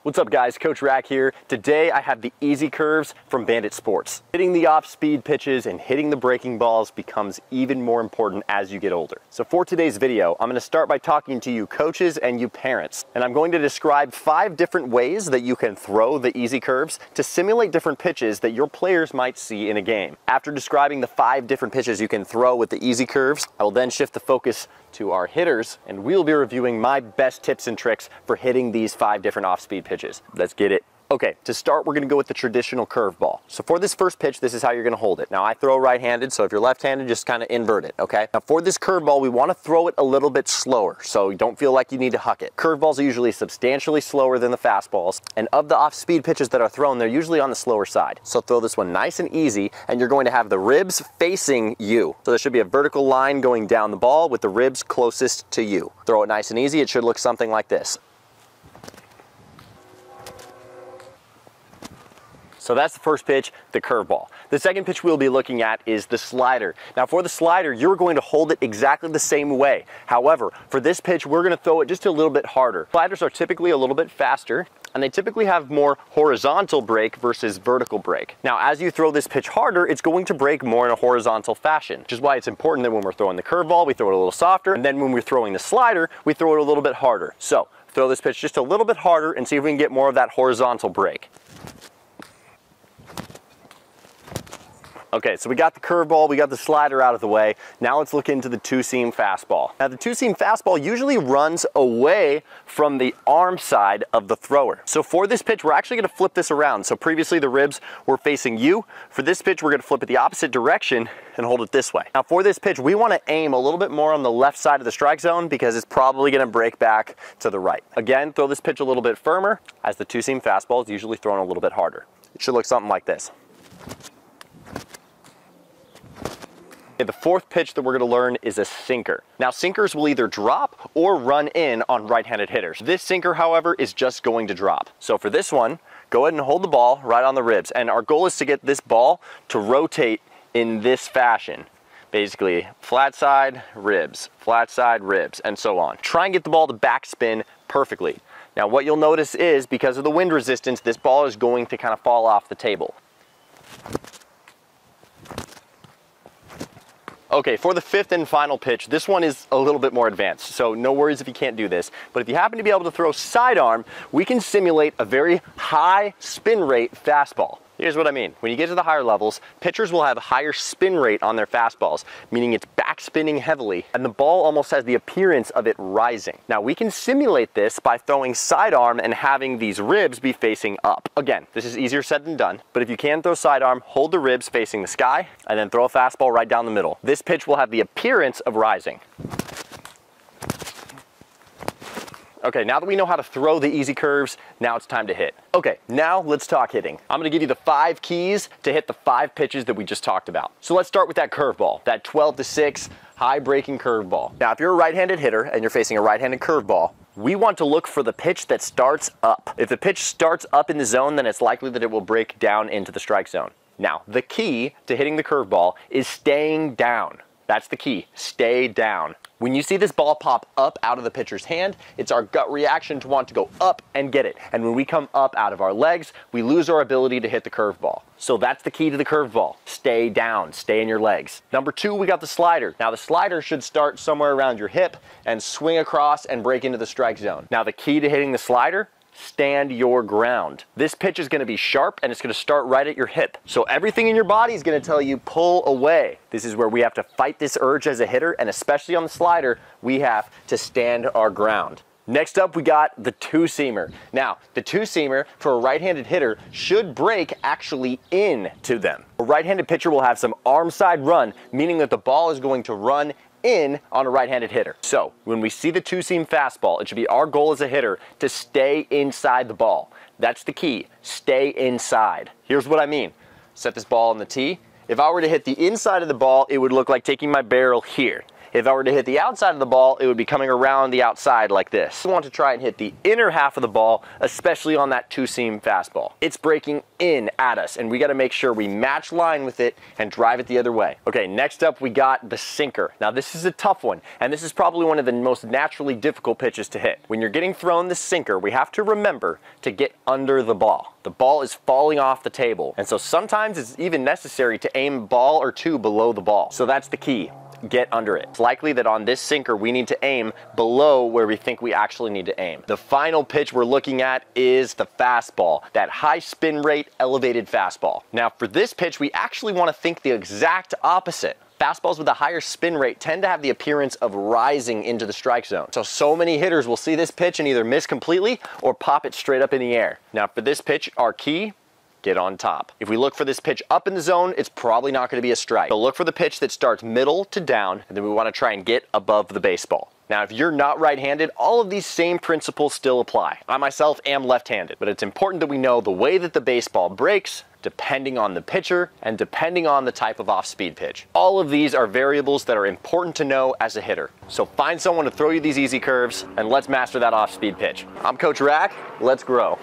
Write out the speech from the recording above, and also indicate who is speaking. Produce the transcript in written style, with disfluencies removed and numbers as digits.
Speaker 1: What's up guys, Coach Rack here. Today I have the easy curves from Bandit Sports. Hitting the off-speed pitches and hitting the breaking balls becomes even more important as you get older. So for today's video, I'm going to start by talking to you coaches and you parents. And I'm going to describe 5 different ways that you can throw the easy curves to simulate different pitches that your players might see in a game. After describing the 5 different pitches you can throw with the easy curves, I will then shift the focus to our hitters, and we'll be reviewing my best tips and tricks for hitting these 5 different off-speed pitches. Let's get it. Okay, to start, we're gonna go with the traditional curveball. So for this first pitch, this is how you're gonna hold it. Now I throw right-handed, so if you're left-handed, just kind of invert it, okay? Now for this curveball, we wanna throw it a little bit slower, so you don't feel like you need to huck it. Curveballs are usually substantially slower than the fastballs, and of the off-speed pitches that are thrown, they're usually on the slower side. So throw this one nice and easy, and you're going to have the ribs facing you. So there should be a vertical line going down the ball with the ribs closest to you. Throw it nice and easy, it should look something like this. So that's the first pitch, the curveball. The second pitch we'll be looking at is the slider. Now for the slider, you're going to hold it exactly the same way. However, for this pitch, we're gonna throw it just a little bit harder. Sliders are typically a little bit faster, and they typically have more horizontal break versus vertical break. Now, as you throw this pitch harder, it's going to break more in a horizontal fashion, which is why it's important that when we're throwing the curveball, we throw it a little softer, and then when we're throwing the slider, we throw it a little bit harder. So, throw this pitch just a little bit harder and see if we can get more of that horizontal break. Okay, so we got the curveball, we got the slider out of the way. Now let's look into the two-seam fastball. Now the two-seam fastball usually runs away from the arm side of the thrower. So for this pitch, we're actually gonna flip this around. So previously the ribs were facing you. For this pitch, we're gonna flip it the opposite direction and hold it this way. Now for this pitch, we wanna aim a little bit more on the left side of the strike zone because it's probably gonna break back to the right. Again, throw this pitch a little bit firmer as the two-seam fastball is usually thrown a little bit harder. It should look something like this. The fourth pitch that we're going to learn is a sinker. Now sinkers will either drop or run in on right-handed hitters. This sinker, however, is just going to drop. So for this one, go ahead and hold the ball right on the ribs. And our goal is to get this ball to rotate in this fashion. Basically, flat side, ribs, and so on. Try and get the ball to backspin perfectly. Now what you'll notice is, because of the wind resistance, this ball is going to kind of fall off the table. Okay, for the fifth and final pitch, this one is a little bit more advanced, so no worries if you can't do this. But if you happen to be able to throw sidearm, we can simulate a very high spin rate fastball. Here's what I mean. When you get to the higher levels, pitchers will have a higher spin rate on their fastballs, meaning it's backspinning heavily, and the ball almost has the appearance of it rising. Now, we can simulate this by throwing sidearm and having these ribs be facing up. Again, this is easier said than done, but if you can throw sidearm, hold the ribs facing the sky, and then throw a fastball right down the middle. This pitch will have the appearance of rising. Okay, now that we know how to throw the easy curves, now it's time to hit. Okay, now let's talk hitting. I'm gonna give you the 5 keys to hit the 5 pitches that we just talked about. So let's start with that curveball, that 12-6 high breaking curveball. Now, if you're a right-handed hitter and you're facing a right-handed curveball, we want to look for the pitch that starts up. If the pitch starts up in the zone, then it's likely that it will break down into the strike zone. Now, the key to hitting the curveball is staying down. That's the key, stay down. When you see this ball pop up out of the pitcher's hand, it's our gut reaction to want to go up and get it. And when we come up out of our legs, we lose our ability to hit the curveball. So that's the key to the curveball. Stay down, stay in your legs. Number 2, we got the slider. Now the slider should start somewhere around your hip and swing across and break into the strike zone. Now the key to hitting the slider, stand your ground. This pitch is going to be sharp and it's going to start right at your hip. So everything in your body is going to tell you pull away. This is where we have to fight this urge as a hitter, and especially on the slider, we have to stand our ground. Next up, we got the two-seamer. Now, the two-seamer for a right-handed hitter should break actually into them. A right-handed pitcher will have some arm side run, meaning that the ball is going to run in on a right-handed hitter. So when we see the two-seam fastball, it should be our goal as a hitter to stay inside the ball. That's the key, stay inside. Here's what I mean. Set this ball on the tee. If I were to hit the inside of the ball, it would look like taking my barrel here. If I were to hit the outside of the ball, it would be coming around the outside like this. We want to try and hit the inner half of the ball, especially on that two-seam fastball. It's breaking in at us, and we got to make sure we match line with it and drive it the other way. Okay, next up we got the sinker. Now this is a tough one, and this is probably one of the most naturally difficult pitches to hit. When you're getting thrown the sinker, we have to remember to get under the ball. The ball is falling off the table, and so sometimes it's even necessary to aim a ball or two below the ball. So that's the key. Get under it. It's likely that on this sinker we need to aim below where we think we actually need to aim. The final pitch we're looking at is the fastball, that high spin rate elevated fastball. Now for this pitch we actually want to think the exact opposite. Fastballs with a higher spin rate tend to have the appearance of rising into the strike zone. So many hitters will see this pitch and either miss completely or pop it straight up in the air. Now for this pitch, our key, get on top. If we look for this pitch up in the zone, it's probably not going to be a strike. So look for the pitch that starts middle to down, and then we want to try and get above the baseball. Now, if you're not right-handed, all of these same principles still apply. I myself am left-handed, but it's important that we know the way that the baseball breaks, depending on the pitcher and depending on the type of off-speed pitch. All of these are variables that are important to know as a hitter. So find someone to throw you these easy curves, and let's master that off-speed pitch. I'm Coach Rack. Let's grow.